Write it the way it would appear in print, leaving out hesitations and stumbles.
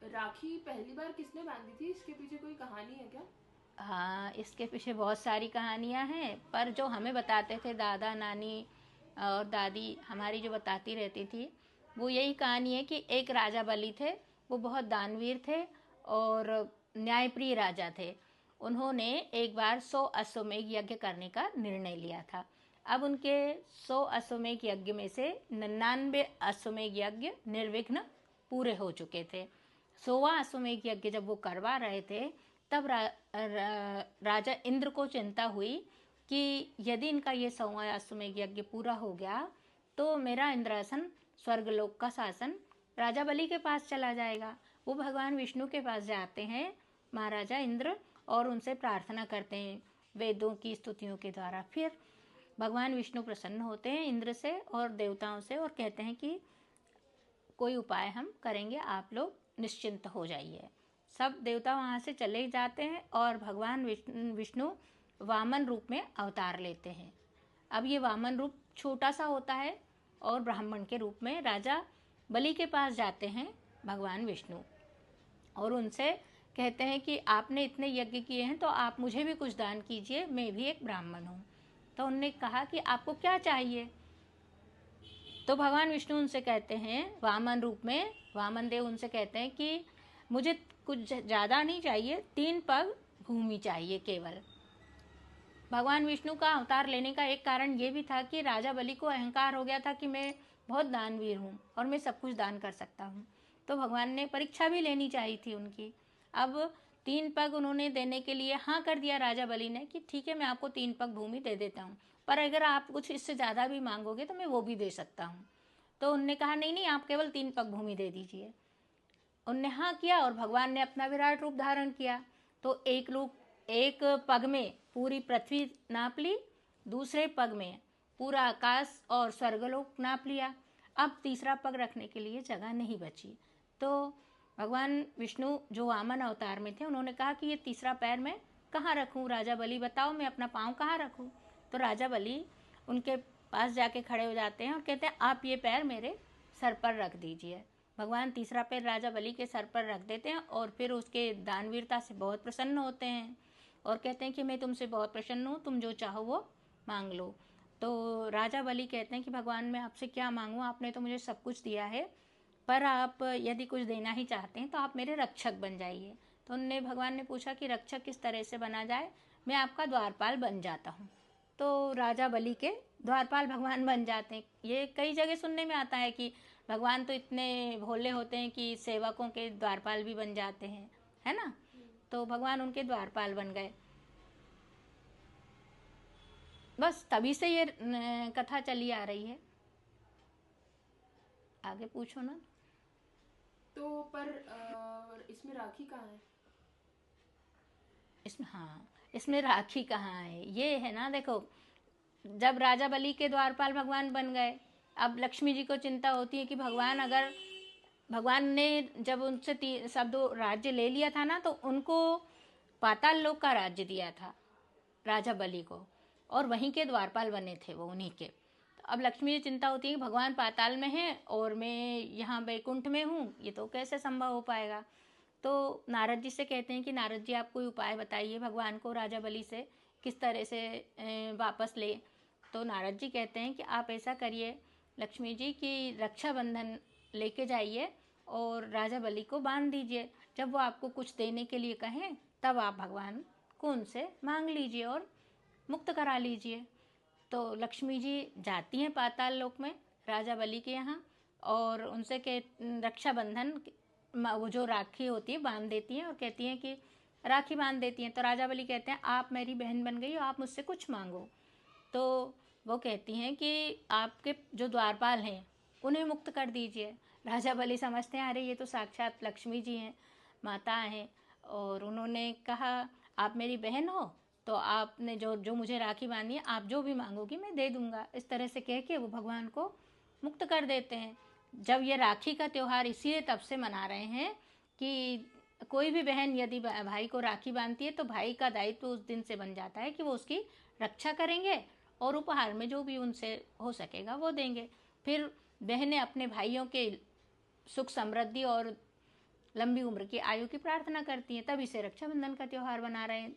राखी पहली बार किसने बांधी थी? इसके पीछे कोई कहानी है क्या? हाँ, इसके पीछे बहुत सारी कहानियाँ हैं, पर जो हमें बताते थे दादा नानी और दादी हमारी जो बताती रहती थी, वो यही कहानी है कि एक राजा बलि थे। वो बहुत दानवीर थे और न्यायप्रिय राजा थे। उन्होंने एक बार 100 अश्वमेध यज्ञ करने का निर्णय लिया था। अब उनके 100 अश्वमेध यज्ञ में से 99 अश्वमेध यज्ञ निर्विघ्न पूरे हो चुके थे। 100वां अश्वमेध यज्ञ जब वो करवा रहे थे, तब राजा इंद्र को चिंता हुई कि यदि इनका ये 100वां अश्वमेध यज्ञ पूरा हो गया तो मेरा इंद्रासन, स्वर्गलोक का शासन राजा बलि के पास चला जाएगा। वो भगवान विष्णु के पास जाते हैं महाराजा इंद्र और उनसे प्रार्थना करते हैं वेदों की स्तुतियों के द्वारा। फिर भगवान विष्णु प्रसन्न होते हैं इंद्र से और देवताओं से और कहते हैं कि कोई उपाय हम करेंगे, आप लोग निश्चिंत हो जाइए। सब देवता वहाँ से चले जाते हैं और भगवान विष्णु वामन रूप में अवतार लेते हैं। अब ये वामन रूप छोटा सा होता है और ब्राह्मण के रूप में राजा बलि के पास जाते हैं भगवान विष्णु और उनसे कहते हैं कि आपने इतने यज्ञ किए हैं तो आप मुझे भी कुछ दान कीजिए, मैं भी एक ब्राह्मण हूँ। तो उनने कहा कि आपको क्या चाहिए? तो भगवान विष्णु उनसे कहते हैं वामन रूप में, वामन देव उनसे कहते हैं कि मुझे कुछ ज़्यादा नहीं चाहिए, 3 पग भूमि चाहिए केवल। भगवान विष्णु का अवतार लेने का एक कारण ये भी था कि राजा बलि को अहंकार हो गया था कि मैं बहुत दानवीर हूँ और मैं सब कुछ दान कर सकता हूँ। तो भगवान ने परीक्षा भी लेनी चाहिए थी उनकी। अब 3 पग उन्होंने देने के लिए हाँ कर दिया राजा बलि ने कि ठीक है, मैं आपको 3 पग भूमि दे देता हूँ, पर अगर आप कुछ इससे ज़्यादा भी मांगोगे तो मैं वो भी दे सकता हूँ। तो उनने कहा नहीं नहीं, आप केवल 3 पग भूमि दे दीजिए। उनने हाँ किया और भगवान ने अपना विराट रूप धारण किया। तो एक पग में पूरी पृथ्वी नाप ली, दूसरे पग में पूरा आकाश और स्वर्गलोक नाप लिया। अब तीसरा पग रखने के लिए जगह नहीं बची। तो भगवान विष्णु जो वामन अवतार में थे, उन्होंने कहा कि ये तीसरा पैर मैं कहाँ रखूँ? राजा बलि बताओ, मैं अपना पाँव कहाँ रखूँ? तो राजा बलि उनके पास जाके खड़े हो जाते हैं और कहते हैं आप ये पैर मेरे सर पर रख दीजिए। भगवान तीसरा पैर राजा बलि के सर पर रख देते हैं और फिर उसके दानवीरता से बहुत प्रसन्न होते हैं और कहते हैं कि मैं तुमसे बहुत प्रसन्न हूँ, तुम जो चाहो वो मांग लो। तो राजा बलि कहते हैं कि भगवान मैं आपसे क्या मांगूँ, आपने तो मुझे सब कुछ दिया है, पर आप यदि कुछ देना ही चाहते हैं तो आप मेरे रक्षक बन जाइए। तो उनने भगवान ने पूछा कि रक्षक किस तरह से बना जाए? मैं आपका द्वारपाल बन जाता हूँ। तो राजा बलि के द्वारपाल भगवान बन जाते हैं। ये कई जगह सुनने में आता है कि भगवान तो इतने भोले होते हैं कि सेवकों के द्वारपाल भी बन जाते हैं, है ना? तो भगवान उनके द्वारपाल बन गए। बस तभी से ये कथा चली आ रही है। आगे पूछो ना। तो पर इसमें राखी कहाँ है? इसमें हाँ, इसमें राखी कहाँ है? ये है ना, देखो, जब राजा बलि के द्वारपाल भगवान बन गए, अब लक्ष्मी जी को चिंता होती है कि भगवान ने जब उनसे सब दो राज्य ले लिया था ना, तो उनको पाताल लोक का राज्य दिया था राजा बलि को और वहीं के द्वारपाल बने थे वो उन्हीं के। तो अब लक्ष्मी जी चिंता होती है कि भगवान पाताल में हैं और मैं यहाँ बैकुंठ में हूँ, ये तो कैसे संभव हो पाएगा? तो नारद जी से कहते हैं कि नारद जी आप कोई उपाय बताइए भगवान को राजा बलि से किस तरह से वापस ले। तो नारद जी कहते हैं कि आप ऐसा करिए लक्ष्मी जी की रक्षाबंधन लेके जाइए और राजा बलि को बांध दीजिए। जब वो आपको कुछ देने के लिए कहें तब आप भगवान को उनसे मांग लीजिए और मुक्त करा लीजिए। तो लक्ष्मी जी जाती हैं पाताल लोक में राजा बलि के यहाँ और उनसे के रक्षाबंधन वो जो राखी होती है बांध देती हैं और कहती हैं कि राखी बांध देती हैं। तो राजा बलि कहते हैं आप मेरी बहन बन गई हो, आप मुझसे कुछ मांगो। तो वो कहती हैं कि आपके जो द्वारपाल हैं उन्हें मुक्त कर दीजिए। राजा बलि समझते हैं अरे ये तो साक्षात लक्ष्मी जी हैं, माता हैं, और उन्होंने कहा आप मेरी बहन हो तो आपने जो जो मुझे राखी बांधी है आप जो भी मांगोगी मैं दे दूंगा। इस तरह से कह के वो भगवान को मुक्त कर देते हैं। जब ये राखी का त्यौहार इसीलिए तब से मना रहे हैं कि कोई भी बहन यदि भाई को राखी बांधती है तो भाई का दायित्व उस दिन से बन जाता है कि वो उसकी रक्षा करेंगे और उपहार में जो भी उनसे हो सकेगा वो देंगे। फिर बहनें अपने भाइयों के सुख समृद्धि और लंबी उम्र की आयु की प्रार्थना करती हैं। तब इसे रक्षाबंधन का त्यौहार बना रहे हैं।